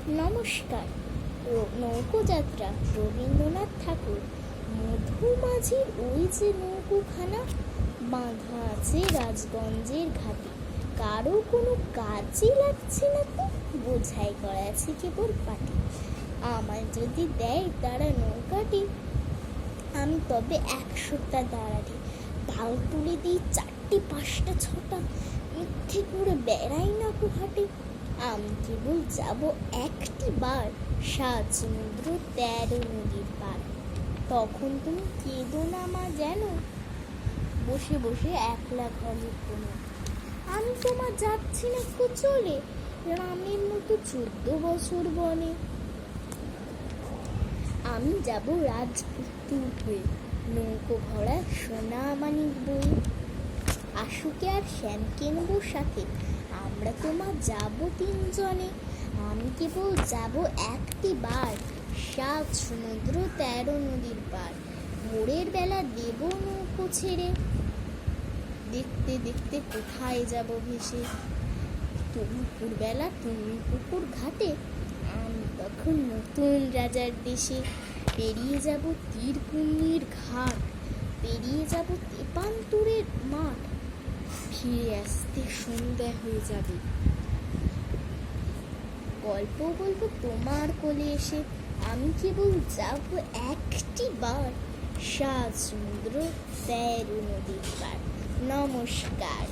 নমস্কার। নৌকোযাত্রা রবীন্দ্রনাথ ঠাকুর। মধুমাঝির ওই যে নৌকোখানা বাঁধা আছে রাজগঞ্জের ঘাটে, কারো কোনো কাজই লাগছে না তো, বোঝাই করা আছে কেবল পাটি। আমায় যদি দেয় তারা নৌকাটি, আমি তবে 100টা দাঁড়াটি ঢাল তুলে দিই 4টে 5টা 6টা, মিথ্যে করে বেড়াই না হাটে। আমি কেবল যাব একটি বার 7 সমুদ্র 13 নদীর পার। তখন তুমি কেঁদো না মা যেন, বসে বসে একলা ঘরে কোনো। আমি তোমার যাচ্ছি না চলে, রামের মতো 14 বছর বনে। আমি যাব রাজপুত্র হয়ে, নৌকো ভরা সোনা মানিক বই। আশুকে আর শ্যামকে নেব সাথে, আমরা তোমার যাব 3 জনে। আমি কেবল যাব একটি বার 7 সমুদ্র 13 নদীর পার। ভোরের বেলা দেব নৌকো ছেড়ে, দেখতে দেখতে কোথায় যাব ভেসে। দুপুর বেলা তুমি পুকুর ঘাটে, আমি তখন নতুন রাজার দেশে। পেরিয়ে যাব তীরকুন্নির ঘাট, পেরিয়ে যাব তেপান্তরের মাঠ। ফিরে আসতে সন্ধ্যা হয়ে যাবে, গল্প বলবো তোমার কোলে এসে। আমি কেবল যাব একটি বার 7 সমুদ্র 13 নদীর পার। নমস্কার।